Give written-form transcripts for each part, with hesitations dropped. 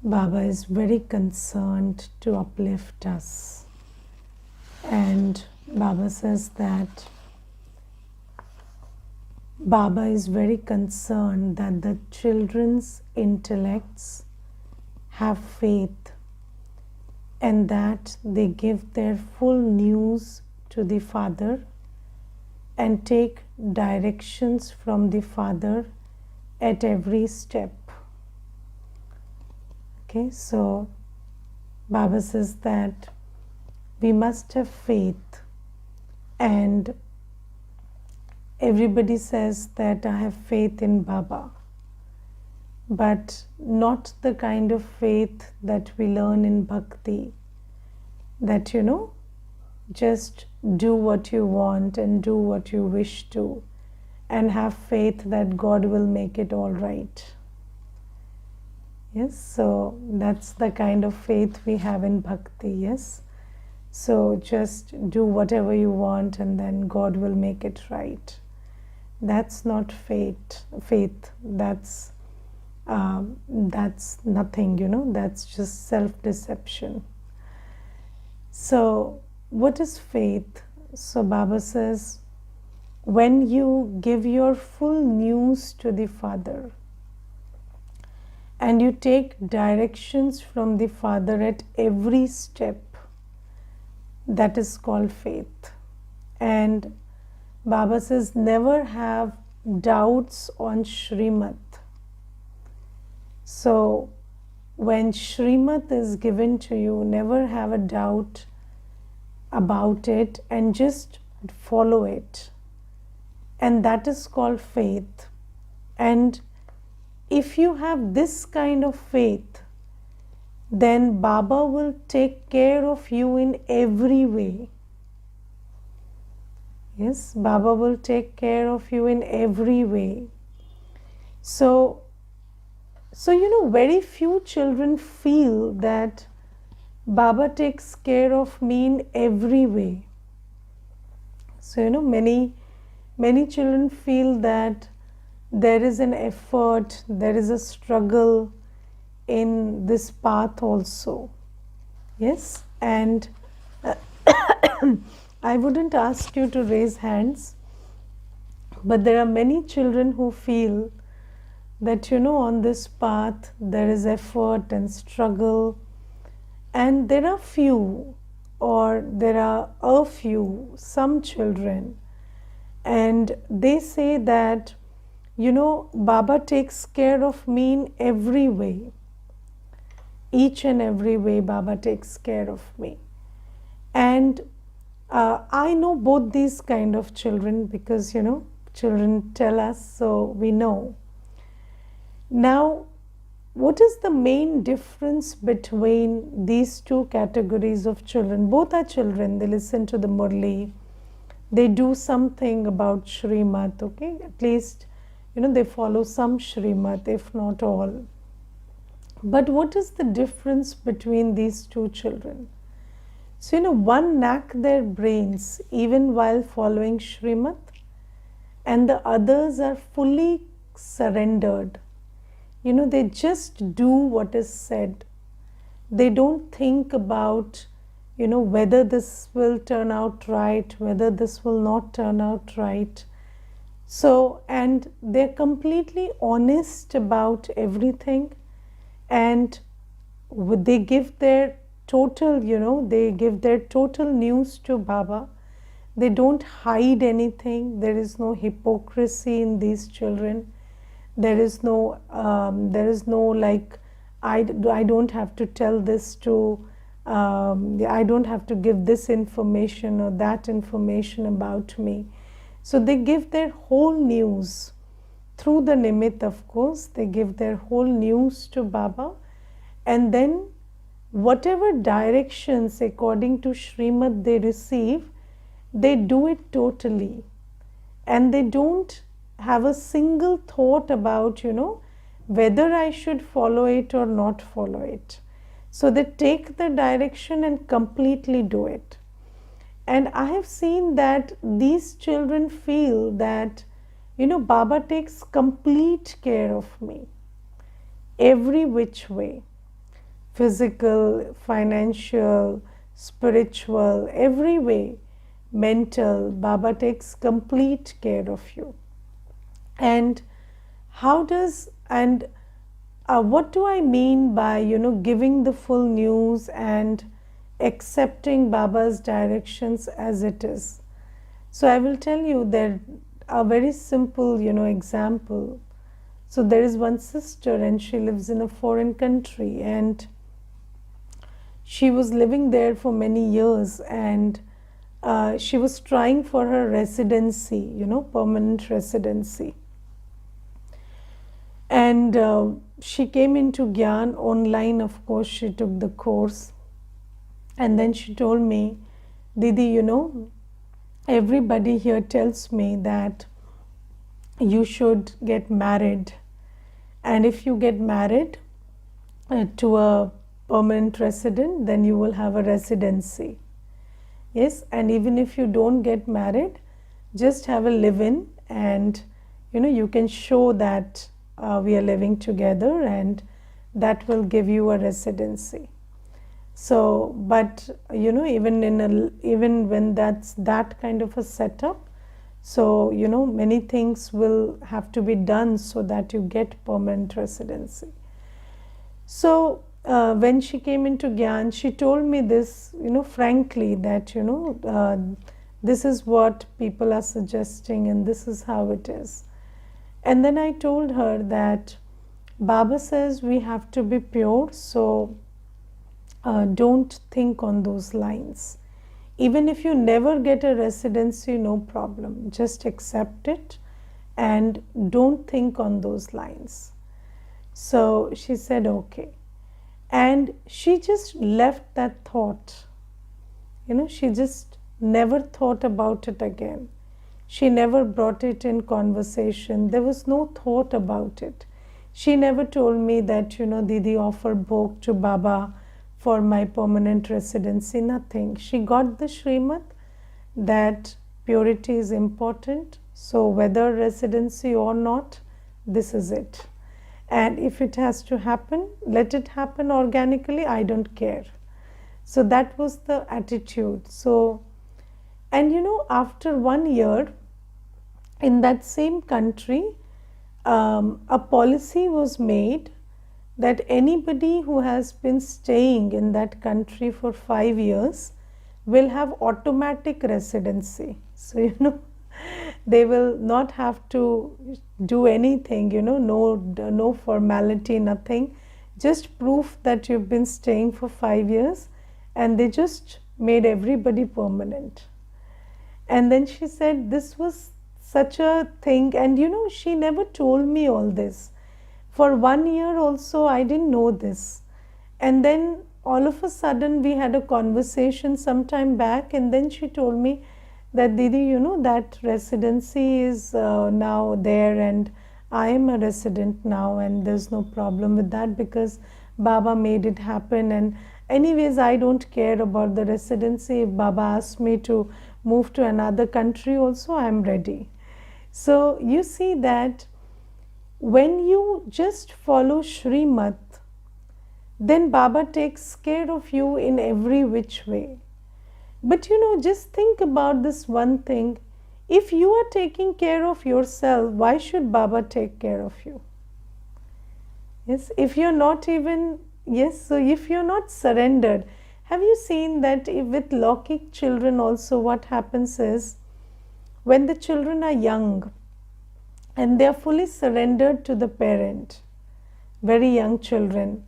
Baba is very concerned to uplift us. And Baba says that Baba is very concerned that the children's intellects have faith and that they give their full news to the Father and take directions from the Father at every step. Okay, so Baba says that we must have faith, and everybody says that I have faith in Baba, but not the kind of faith that we learn in Bhakti, that just do what you want and do what you wish to and have faith that God will make it all right. Yes, so that's the kind of faith we have in Bhakti, yes. So just do whatever you want and then God will make it right. That's not faith. That's nothing, that's just self-deception. So what is faith? So Baba says, when you give your full news to the Father and you take directions from the Father at every step, that is called faith. And Baba says, never have doubts on Shrimat. So when Shrimat is given to you, never have a doubt about it and just follow it. And that is called faith. And if you have this kind of faith, then Baba will take care of you in every way. Yes, Baba will take care of you in every way. So very few children feel that Baba takes care of me in every way. So, many children feel that there is an effort, there is a struggle in this path also. Yes, and I wouldn't ask you to raise hands, but there are many children who feel that, on this path there is effort and struggle, and there are some children, and they say that, Baba takes care of me in every way. Each and every way Baba takes care of me. And I know both these kind of children because, children tell us, so we know. Now, what is the main difference between these two categories of children? Both are children. They listen to the Murli. They do something about Shrimat, okay? At least, they follow some Shrimat, if not all. But what is the difference between these two children? So, one knack their brains even while following Shrimat, and the others are fully surrendered. They just do what is said. They don't think about, whether this will turn out right, whether this will not turn out right. So, and they're completely honest about everything, and they give their total, they give their total news to Baba. They don't hide anything. There is no hypocrisy in these children. There is no like, I don't have to tell this to, I don't have to give this information or that information about me. So they give their whole news through the Nimit, of course. They give their whole news to Baba, and then whatever directions according to Shrimat they receive, they do it totally, and they don't have a single thought about, whether I should follow it or not follow it. So they take the direction and completely do it. And I have seen that these children feel that, Baba takes complete care of me, every which way. physical, financial, spiritual, every way, mental. Baba takes complete care of you. And how does, and what do I mean by, giving the full news and accepting Baba's directions as it is? So I will tell you that a very simple, example. So there is one sister and she lives in a foreign country, and she was living there for many years, and she was trying for her residency, permanent residency. And she came into Gyan online, of course, she took the course. And then she told me, Didi, everybody here tells me that you should get married. And if you get married to a permanent resident, then you will have a residency. Yes, and even if you don't get married, just have a live-in, and you can show that we are living together, and that will give you a residency. So, but even when that's that kind of a setup, so many things will have to be done so that you get permanent residency. So when she came into Gyan, she told me this, frankly, that this is what people are suggesting and this is how it is. And then I told her that Baba says we have to be pure, so don't think on those lines. Even if you never get a residency, no problem. Just accept it and don't think on those lines. So she said, okay. And she just left that thought. She just never thought about it again. She never brought it in conversation. There was no thought about it. She never told me that, Didi, offer bhog to Baba for my permanent residency, nothing. She got the Shrimat that purity is important. So whether residency or not, this is it. And if it has to happen, let it happen organically, I don't care. So that was the attitude. So, and after 1 year, in that same country, a policy was made that anybody who has been staying in that country for 5 years will have automatic residency. So, they will not have to do anything, no formality, nothing. Just proof that you've been staying for 5 years, and they just made everybody permanent. And then she said this was such a thing, and she never told me all this. For 1 year also, I didn't know this. And then all of a sudden, we had a conversation some time back, and then she told me that, Didi, that residency is now there, and I am a resident now, and there's no problem with that because Baba made it happen. And anyways, I don't care about the residency. If Baba asks me to move to another country also, I'm ready. So you see that when you just follow Shrimat, then Baba takes care of you in every which way. But just think about this one thing. If you are taking care of yourself, why should Baba take care of you? Yes, if you're not even, so if you're not surrendered, have you seen that with Lokik children also what happens is, when the children are young and they are fully surrendered to the parent, very young children,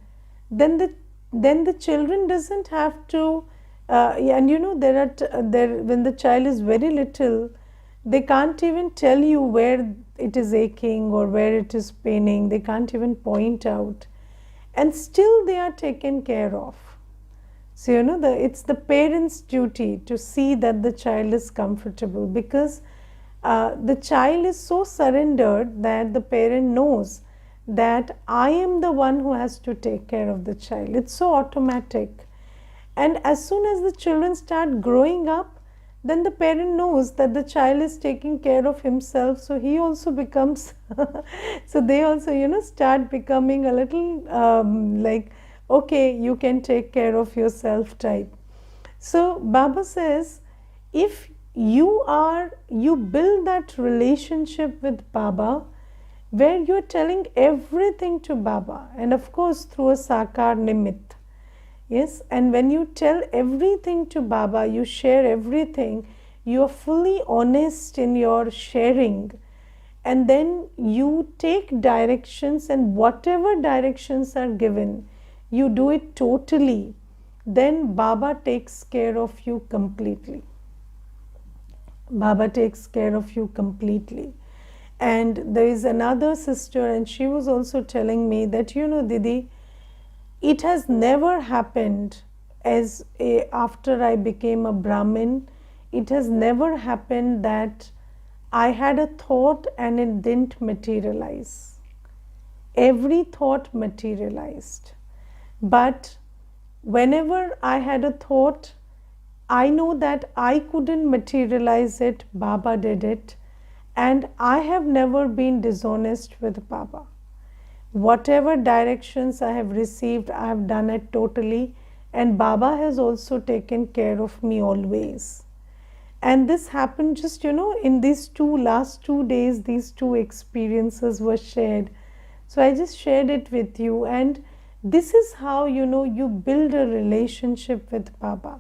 then the children doesn't have to, and when the child is very little, they can't even tell you where it is aching or where it is paining. They can't even point out, and still they are taken care of. So it's the parent's duty to see that the child is comfortable, because the child is so surrendered that the parent knows that I am the one who has to take care of the child. It's so automatic. And as soon as the children start growing up, then the parent knows that the child is taking care of himself, so he also becomes so they also start becoming a little like, okay, you can take care of yourself type. So Baba says, if you build that relationship with Baba where you're telling everything to Baba, and of course through a Sakar Nimit. Yes, and when you tell everything to Baba, you share everything, you are fully honest in your sharing, and then you take directions, and whatever directions are given, you do it totally, then Baba takes care of you completely. Baba takes care of you completely. And there is another sister, and she was also telling me that, Didi, it has never happened after I became a Brahmin, it has never happened that I had a thought and it didn't materialize. Every thought materialized. But whenever I had a thought, I know that I couldn't materialize it, Baba did it, and I have never been dishonest with Baba. Whatever directions I have received, I have done it totally, and Baba has also taken care of me always. And this happened just, in these last 2 days, these two experiences were shared. So I just shared it with you, and this is how, you build a relationship with Baba.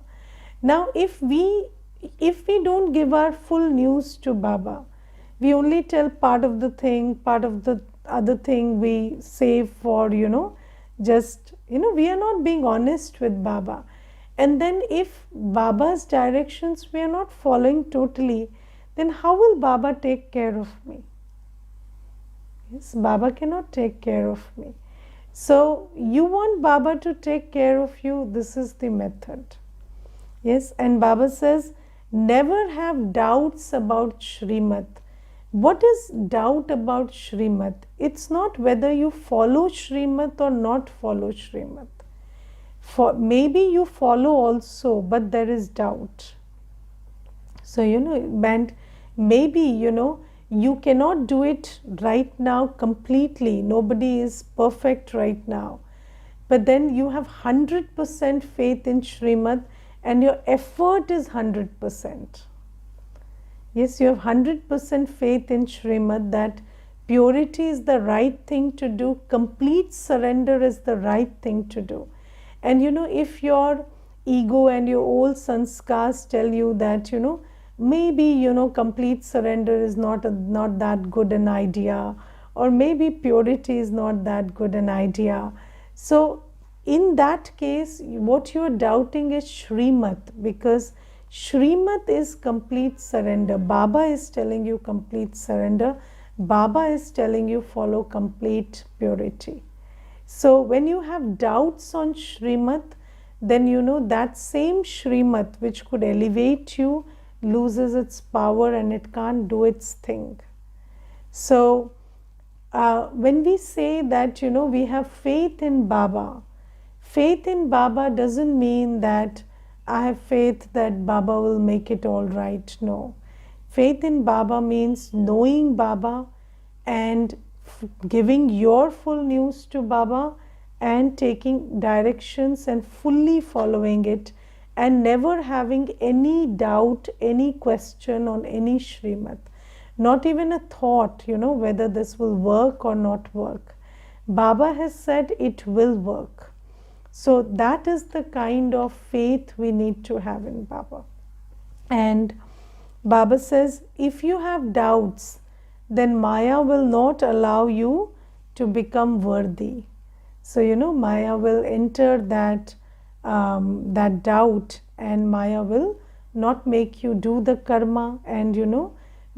Now, if we don't give our full news to Baba, we only tell part of the thing, part of the other thing we save for, just, we are not being honest with Baba. And then if Baba's directions we are not following totally, then how will Baba take care of me? Yes, Baba cannot take care of me. So you want Baba to take care of you, this is the method. Yes, and Baba says, never have doubts about Shrimat. What is doubt about Shrimat? It's not whether you follow Shrimat or not follow Shrimat. Maybe you follow also, but there is doubt. So, and maybe, you cannot do it right now completely. Nobody is perfect right now. But then you have 100% faith in Shrimat, and your effort is 100%. Yes, you have 100% faith in Shrimat that purity is the right thing to do, complete surrender is the right thing to do. And if your ego and your old sanskars tell you that, maybe, complete surrender is not that good an idea, or maybe purity is not that good an idea. So in that case, what you are doubting is Shrimat, because Shrimat is complete surrender. Baba is telling you complete surrender. Baba is telling you follow complete purity. So when you have doubts on Shrimat, then that same Shrimat which could elevate you loses its power and it can't do its thing. So when we say that we have faith in Baba doesn't mean that I have faith that Baba will make it all right. No. Faith in Baba means knowing Baba and giving your full news to Baba and taking directions and fully following it, and never having any doubt, any question on any Shrimat. Not even a thought, whether this will work or not work. Baba has said it will work. So that is the kind of faith we need to have in Baba. And Baba says, if you have doubts, then Maya will not allow you to become worthy. So, Maya will enter that doubt, and Maya will not make you do the karma. And,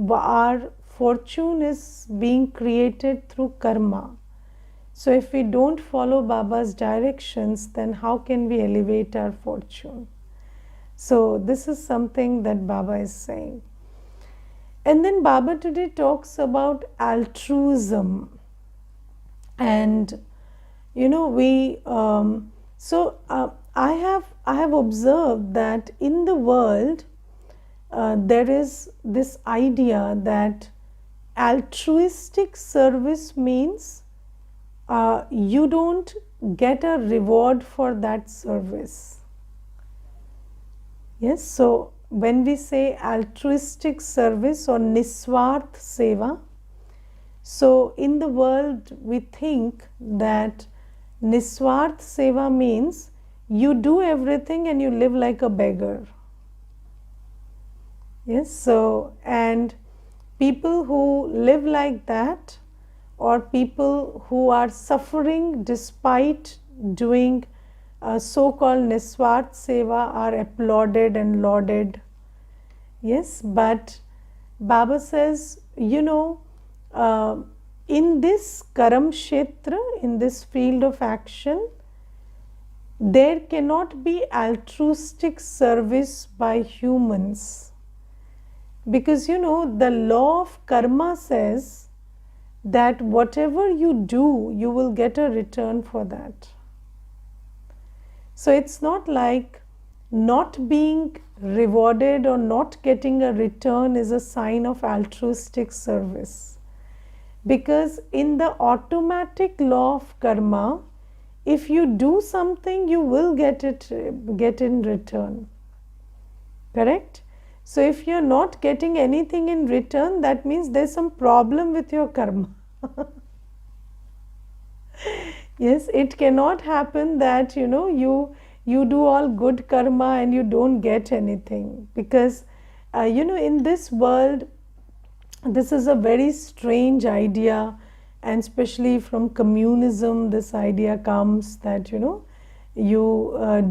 our fortune is being created through karma. So if we don't follow Baba's directions, then how can we elevate our fortune? So this is something that Baba is saying. And then Baba today talks about altruism. And I have observed that in the world there is this idea that altruistic service means you don't get a reward for that service. Yes, so when we say altruistic service or Niswarth Seva, so in the world we think that Niswarth Seva means you do everything and you live like a beggar. Yes, so and people who live like that, or people who are suffering despite doing so-called Niswarth Seva, are applauded and lauded. Yes, but Baba says, in this Karam Kshetra, in this field of action, there cannot be altruistic service by humans. Because the law of karma says that whatever you do, you will get a return for that. So it's not like not being rewarded or not getting a return is a sign of altruistic service. Because in the automatic law of karma, if you do something, you will get in return. Correct? So if you're not getting anything in return, that means there's some problem with your karma. Yes, it cannot happen that you do all good karma and you don't get anything, because in this world, this is a very strange idea, and especially from communism, this idea comes that you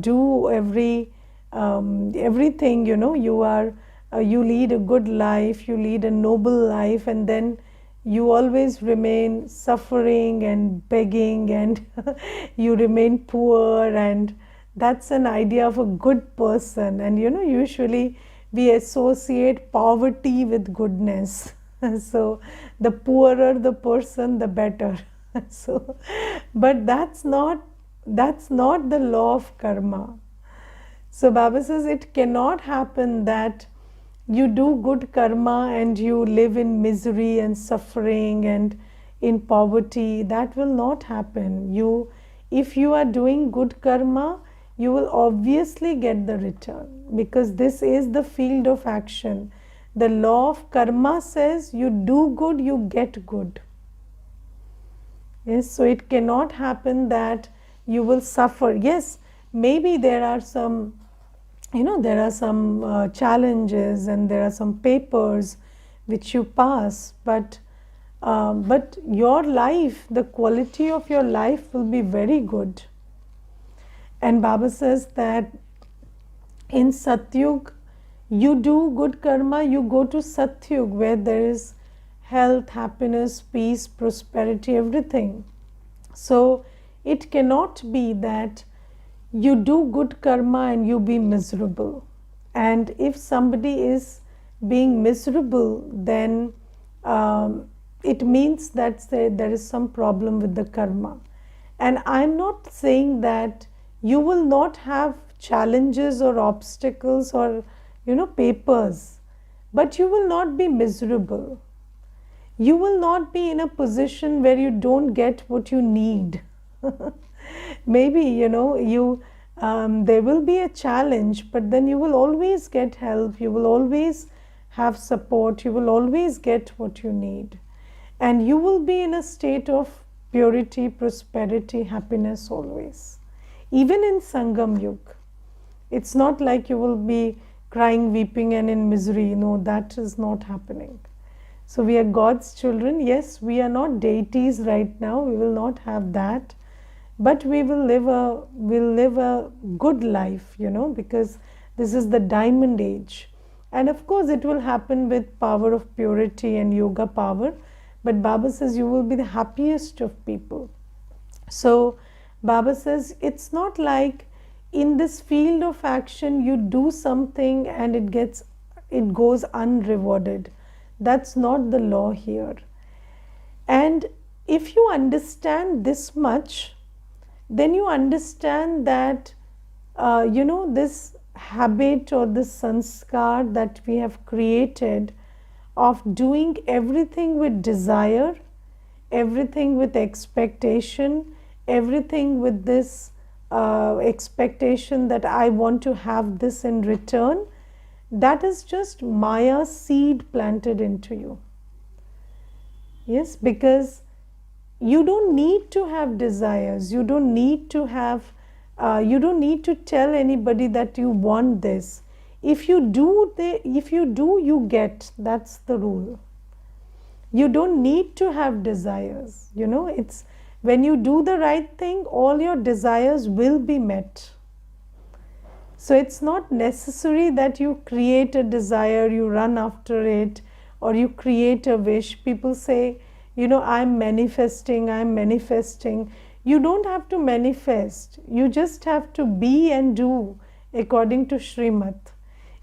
do everything, you lead a good life, you lead a noble life, and then you always remain suffering and begging, and you remain poor, and that's an idea of a good person. And usually we associate poverty with goodness. So the poorer the person, the better. So, but that's not the law of karma. So Baba says it cannot happen that you do good karma and you live in misery and suffering and in poverty. That will not happen. If you are doing good karma, you will obviously get the return, because this is the field of action. The law of karma says you do good, you get good. Yes, so it cannot happen that you will suffer. Yes, maybe there are some challenges and there are some papers which you pass, but your life, the quality of your life will be very good. And Baba says that in Satyug, you do good karma, you go to Satyug, where there is health, happiness, peace, prosperity, everything. So it cannot be that you do good karma and you be miserable. And if somebody is being miserable, then it means that there is some problem with the karma. And I'm not saying that you will not have challenges or obstacles or papers, but you will not be miserable. You will not be in a position where you don't get what you need. Maybe there will be a challenge, but then you will always get help, you will always have support, you will always get what you need, and you will be in a state of purity, prosperity, happiness always. Even in Sangam Yug, it's not like you will be crying, weeping and in misery. No, that is not happening. So we are God's children. Yes, we are not deities right now, we will not have that, but we will live a good life, because this is the diamond age. And of course it will happen with power of purity and yoga power, but Baba says you will be the happiest of people. So Baba says it's not like in this field of action you do something and it goes unrewarded. That's not the law here. And if you understand this much, then you understand that this habit or this sanskar that we have created of doing everything with desire, everything with expectation, everything with this expectation that I want to have this in return, that is just Maya seed planted into you. Yes, because you don't need to have desires. You don't need to have, you don't need to tell anybody that you want this. If you do, you get. That's the rule. You don't need to have desires. It's when you do the right thing, all your desires will be met. So it's not necessary that you create a desire, you run after it, or you create a wish. People say, I'm manifesting, I'm manifesting. You don't have to manifest. You just have to be and do according to Shrimat.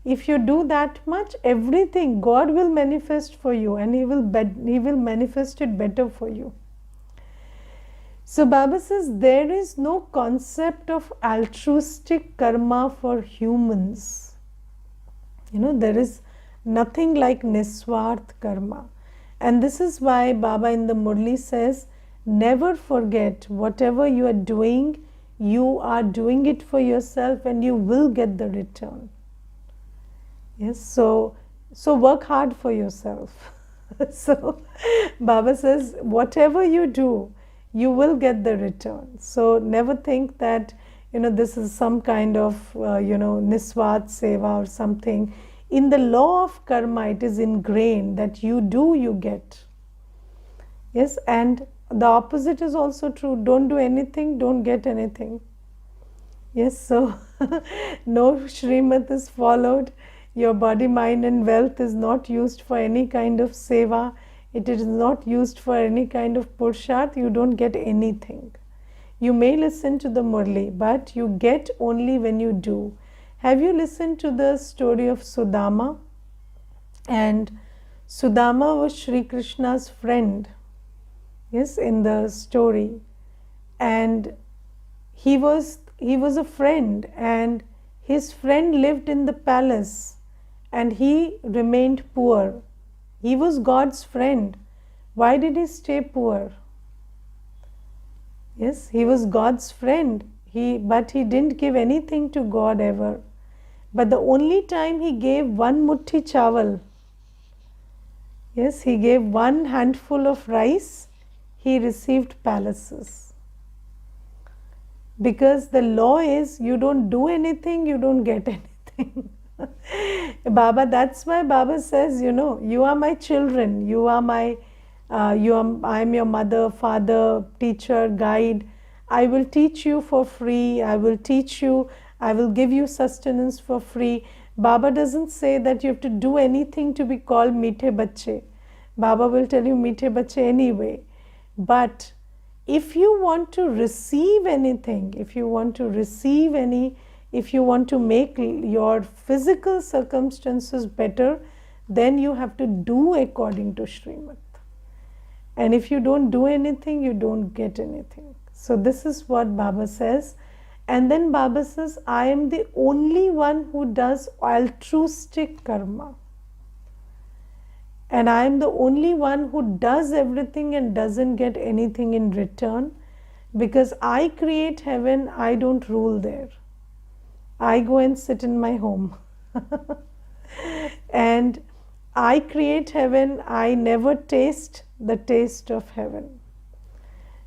If you do that much, everything God will manifest for you, and He will manifest it better for you. So Baba says there is no concept of altruistic karma for humans. There is nothing like Niswarth karma. And this is why Baba in the Murli says, never forget whatever you are doing it for yourself and you will get the return. Yes, so work hard for yourself. So Baba says, whatever you do, you will get the return. So never think that, this is some kind of, Niswat Seva or something. In the law of karma, it is ingrained that you do, you get. Yes, and the opposite is also true. Don't do anything, don't get anything. Yes, so no Shrimat is followed. Your body, mind and wealth is not used for any kind of seva. It is not used for any kind of pursharth. You don't get anything. You may listen to the Murli, but you get only when you do. Have you listened to the story of Sudama? And Sudama was Sri Krishna's friend. Yes, in the story. And he was a friend, and his friend lived in the palace and he remained poor. He was God's friend. Why did he stay poor? Yes, he was God's friend. But he didn't give anything to God ever. But the only time he gave one muthi chawal, yes, he gave one handful of rice, he received palaces. Because the law is, you don't do anything, you don't get anything. Baba, that's why Baba says, you are my children, I am your mother, father, teacher, guide. I will teach you for free. I will give you sustenance for free. Baba doesn't say that you have to do anything to be called Meethe Bacche. Baba will tell you Meethe Bacche anyway. But if you want to receive anything, if you want to make your physical circumstances better, then you have to do according to Shrimat. And if you don't do anything, you don't get anything. So this is what Baba says. And then Baba says, I am the only one who does altruistic karma. And I am the only one who does everything and doesn't get anything in return. Because I create heaven, I don't rule there. I go and sit in my home. And I create heaven, I never taste the taste of heaven.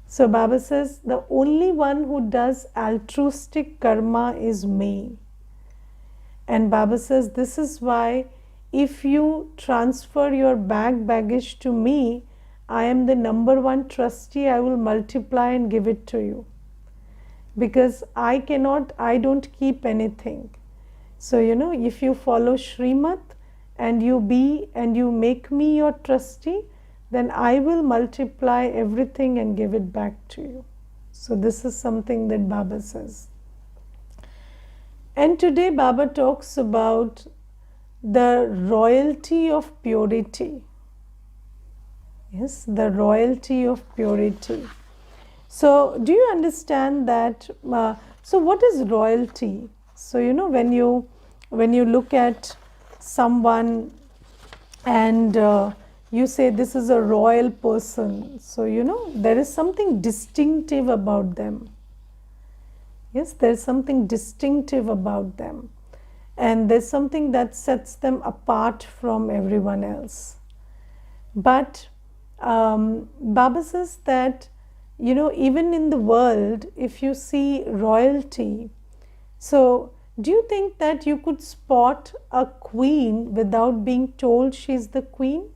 So Baba says, the only one who does altruistic karma is me. And Baba says, this is why if you transfer your baggage to me, I am the number one trustee, I will multiply and give it to you. Because I don't keep anything. So, if you follow Shrimat and you make me your trustee, then I will multiply everything and give it back to you. So this is something that Baba says. And today Baba talks about the royalty of purity. Yes, the royalty of purity. So do you understand that? So what is royalty? So when you look at someone and you say this is a royal person. So, there is something distinctive about them. Yes, there's something distinctive about them. And there's something that sets them apart from everyone else. But Baba says that, even in the world, if you see royalty, so do you think that you could spot a queen without being told she's the queen?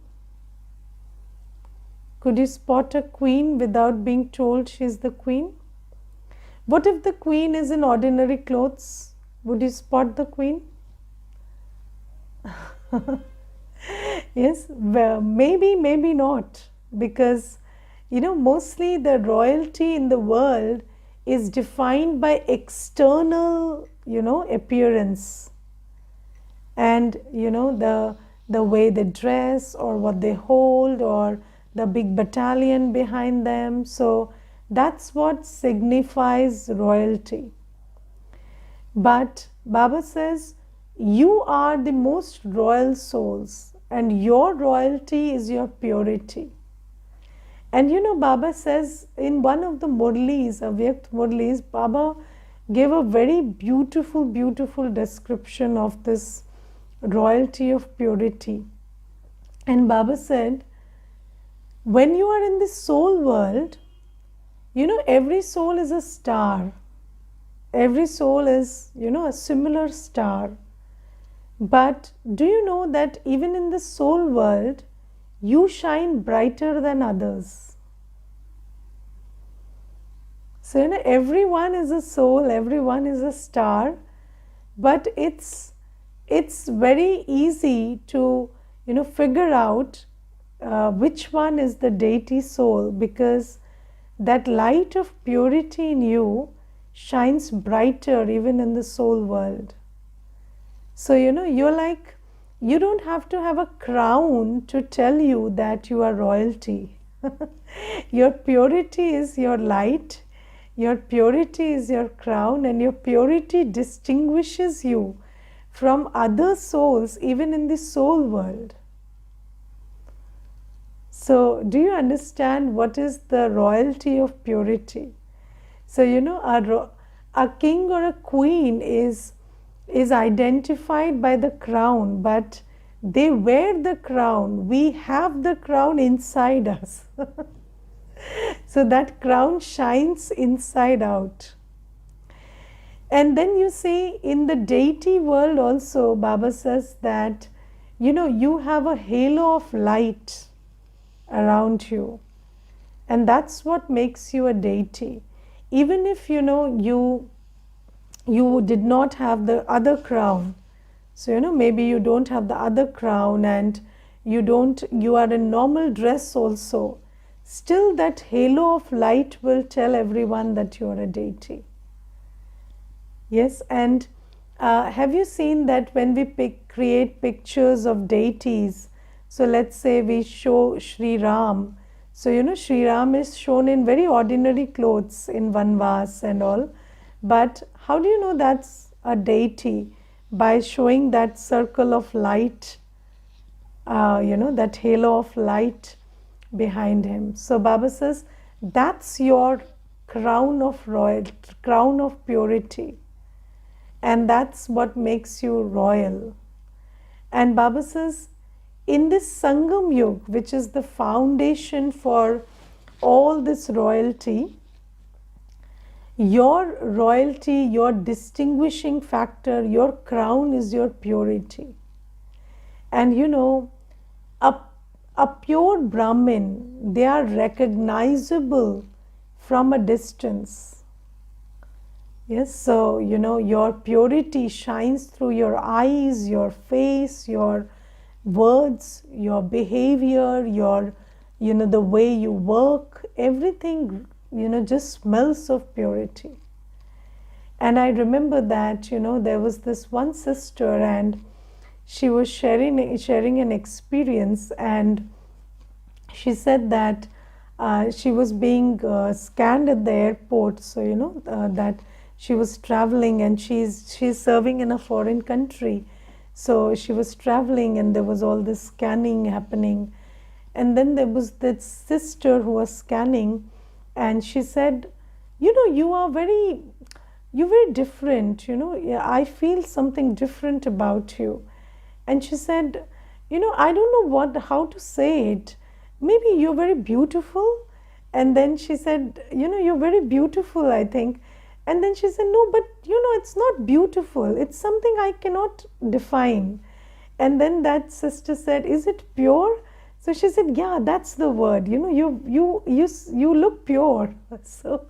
Could you spot a queen without being told she's the queen? What if the queen is in ordinary clothes? Would you spot the queen? Yes, well, maybe, maybe not. Because, mostly the royalty in the world is defined by external, appearance. And, the way they dress or what they hold or the big battalion behind them. So, that's what signifies royalty. But Baba says, you are the most royal souls, and your royalty is your purity. And Baba says in one of the Murlis, Avyakt Murlis, Baba gave a very beautiful, beautiful description of this royalty of purity. And Baba said, when you are in the soul world, every soul is a star. Every soul is, a similar star. But do you know that even in the soul world, you shine brighter than others? So, everyone is a soul, everyone is a star, but it's very easy to, figure out which one is the deity soul, because that light of purity in you shines brighter even in the soul world. So, you're like, you don't have to have a crown to tell you that you are royalty. Your purity is your light, your purity is your crown, and your purity distinguishes you from other souls, even in the soul world. So, do you understand what is the royalty of purity? So, a king or a queen is identified by the crown, but they wear the crown. We have the crown inside us. So that crown shines inside out. And then you see in the deity world also, Baba says that, you have a halo of light around you. And that's what makes you a deity. Even if, you did not have the other crown. So, maybe you don't have the other crown and you are in normal dress also. Still that halo of light will tell everyone that you are a deity. Yes, and have you seen that when we create pictures of deities, so let's say we show Sri Ram. So, Sri Ram is shown in very ordinary clothes in Vanvas and all. But how do you know that's a deity? By showing that circle of light, that halo of light behind him. So Baba says, that's your crown of royalty, crown of purity. And that's what makes you royal. And Baba says, in this Sangam Yug, which is the foundation for all this royalty, your royalty, your distinguishing factor, your crown is your purity. And a pure Brahmin, they are recognizable from a distance. Yes, so your purity shines through your eyes, your face, your words, your behavior, your the way you work, everything just smells of purity. And I remember that there was this one sister, and she was sharing an experience, and she said that she was being scanned at the airport. So that she was traveling, and she's serving in a foreign country. So she was traveling, and there was all this scanning happening. And then there was this sister who was scanning, and she said, you're very different, yeah, I feel something different about you. And she said, I don't know how to say it. Maybe you're very beautiful. And then she said, you're very beautiful, I think. And then she said, no, but it's not beautiful. It's something I cannot define. And then that sister said, is it pure? So she said, yeah, that's the word. You look pure. So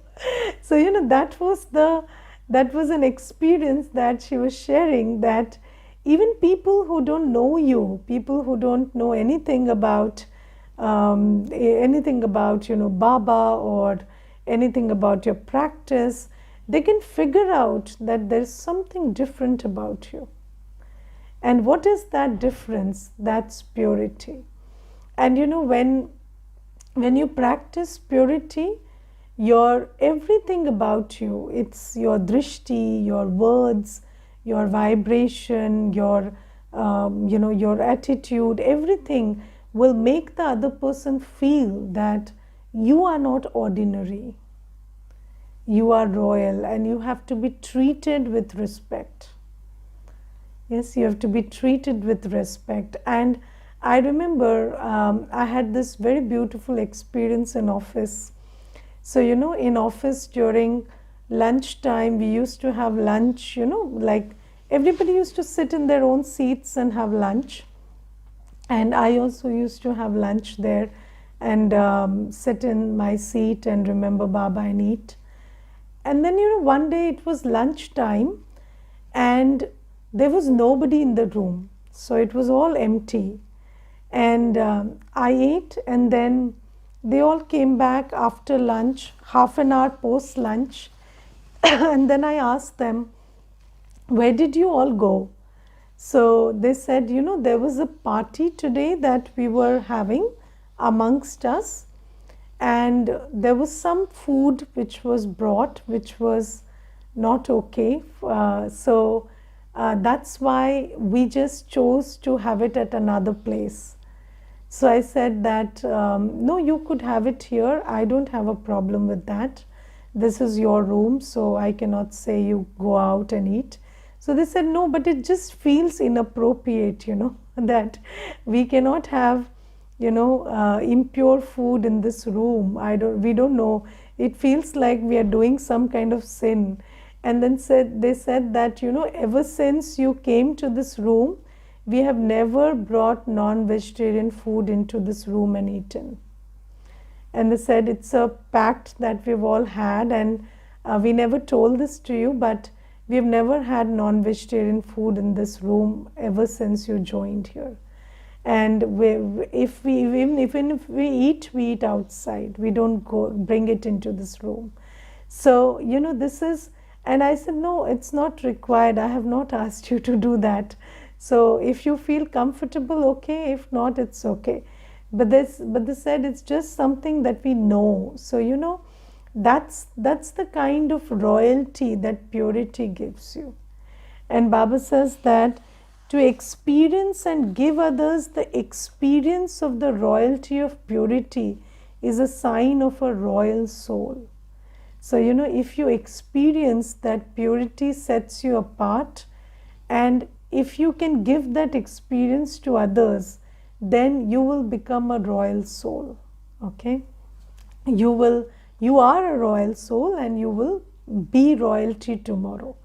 that was an experience that she was sharing, that even people who don't know you, people who don't know anything about Baba, or anything about your practice, they can figure out that there's something different about you. And what is that difference? That's purity. And when you practice purity, your everything about you, it's your drishti, your words, your vibration, your your attitude, everything will make the other person feel that you are not ordinary, you are royal, and you have to be treated with respect. Yes, you have to be treated with respect. And I remember I had this very beautiful experience in office. So, in office during lunchtime, we used to have lunch, like everybody used to sit in their own seats and have lunch. And I also used to have lunch there and sit in my seat and remember Baba and eat. And then, one day it was lunchtime and there was nobody in the room. So it was all empty. And I ate, and then they all came back after lunch, half an hour post lunch. And then I asked them, where did you all go? So they said, there was a party today that we were having amongst us, and there was some food which was brought which was not okay. That's why we just chose to have it at another place. So I said that, no, you could have it here. I don't have a problem with that. This is your room, so I cannot say you go out and eat. So they said, no, but it just feels inappropriate, that we cannot have, impure food in this room. We don't know. It feels like we are doing some kind of sin. And then they said that, ever since you came to this room, we have never brought non-vegetarian food into this room and eaten. And they said it's a pact that we've all had, and we never told this to you, but we've never had non-vegetarian food in this room ever since you joined here. And even if we eat outside. We don't bring it into this room. So, this is, and I said, no, it's not required. I have not asked you to do that. So if you feel comfortable, okay. If not, it's okay. But they said it's just something that we know. So, that's the kind of royalty that purity gives you. And Baba says that to experience and give others the experience of the royalty of purity is a sign of a royal soul. So, if you experience that purity sets you apart, and if you can give that experience to others, then you will become a royal soul. Okay? You are a royal soul, and you will be royalty tomorrow.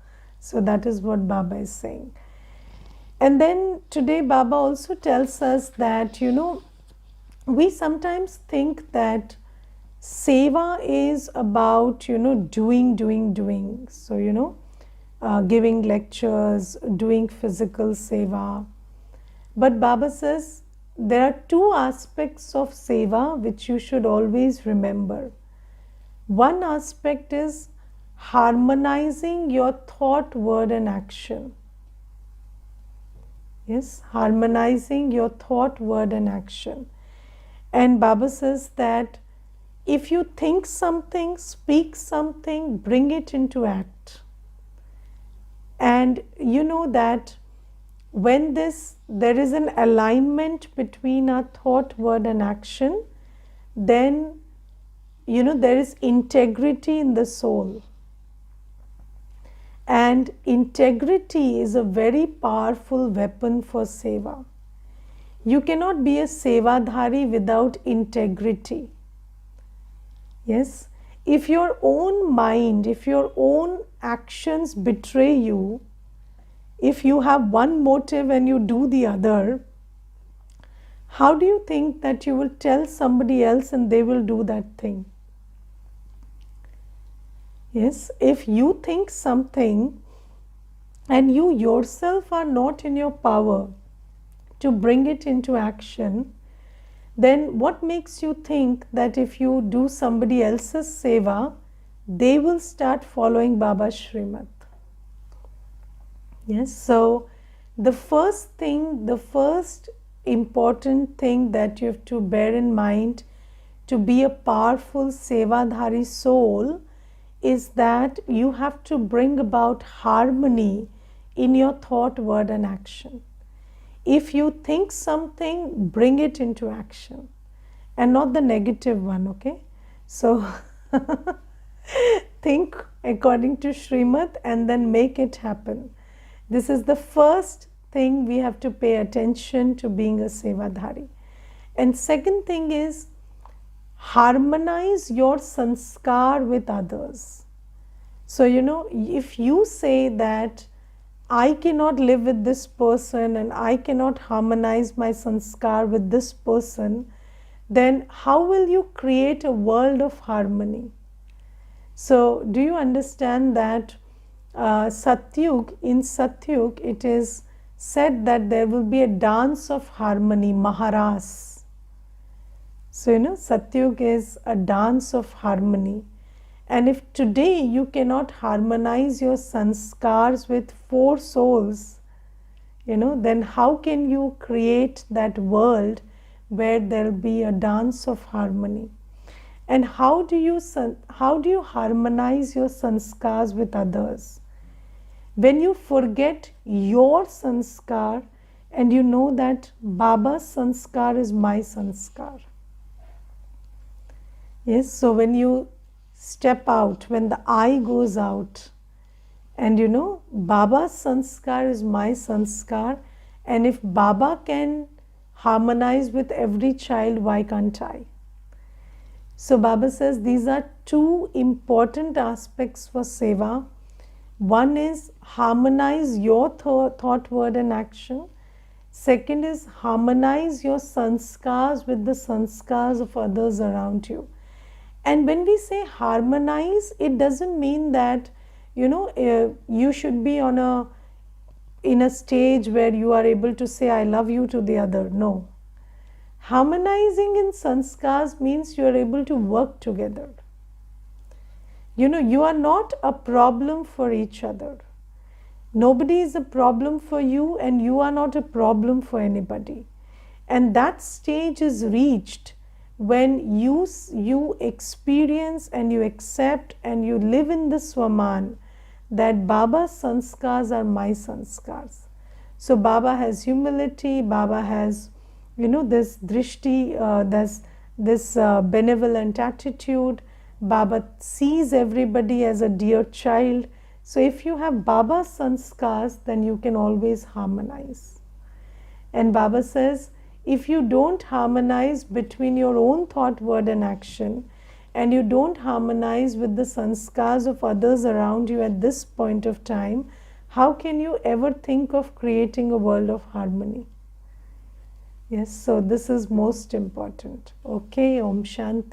So that is what Baba is saying. And then today Baba also tells us that, we sometimes think that seva is about, doing. So, giving lectures, doing physical seva. But Baba says there are two aspects of seva which you should always remember. One aspect is harmonizing your thought, word and action. Yes, harmonizing your thought, word and action. And Baba says that if you think something, speak something, bring it into act. And you know that when there is an alignment between our thought, word and action, then there is integrity in the soul. And integrity is a very powerful weapon for seva. You cannot be a sevadhari without integrity. Yes, if your own mind, if your own actions betray you, if you have one motive and you do the other, how do you think that you will tell somebody else and they will do that thing? Yes, if you think something and you yourself are not in your power to bring it into action, then what makes you think that if you do somebody else's seva, they will start following Baba's Shrimat? Yes, so the first important thing that you have to bear in mind to be a powerful sevadhari soul is that you have to bring about harmony in your thought, word and action. If you think something, bring it into action and not the negative one, okay? So think according to Shrimat and then make it happen. This is the first thing we have to pay attention to being a sevadhari. And second thing is harmonize your sanskar with others. So, if you say that I cannot live with this person and I cannot harmonize my sanskar with this person, then how will you create a world of harmony? So, do you understand that in Satyug, it is said that there will be a dance of harmony, Maharas. So, Satyug is a dance of harmony. And if today you cannot harmonize your sanskars with 4 souls, then how can you create that world where there will be a dance of harmony? And how do you harmonize your sanskars with others? When you forget your sanskar and you know that Baba's sanskar is my sanskar. Yes, so when you step out, when the I goes out, and Baba's sanskar is my sanskar, and if Baba can harmonize with every child, why can't I? So Baba says these are 2 important aspects for seva. One is harmonize your thought, word and action. Second is harmonize your sanskars with the sanskars of others around you. And when we say harmonize, it doesn't mean that you should be in a stage where you are able to say I love you to the other. No. Harmonizing in sanskars means you are able to work together. You are not a problem for each other. Nobody is a problem for you and you are not a problem for anybody. And that stage is reached when you experience and you accept and you live in the Swaman that Baba's sanskars are my sanskars. So Baba has humility, Baba has this drishti, this benevolent attitude. Baba sees everybody as a dear child. So if you have Baba's sanskars, then you can always harmonize. And Baba says, if you don't harmonize between your own thought, word and action, and you don't harmonize with the sanskars of others around you at this point of time, how can you ever think of creating a world of harmony? Yes, so this is most important. Okay, Om Shanti.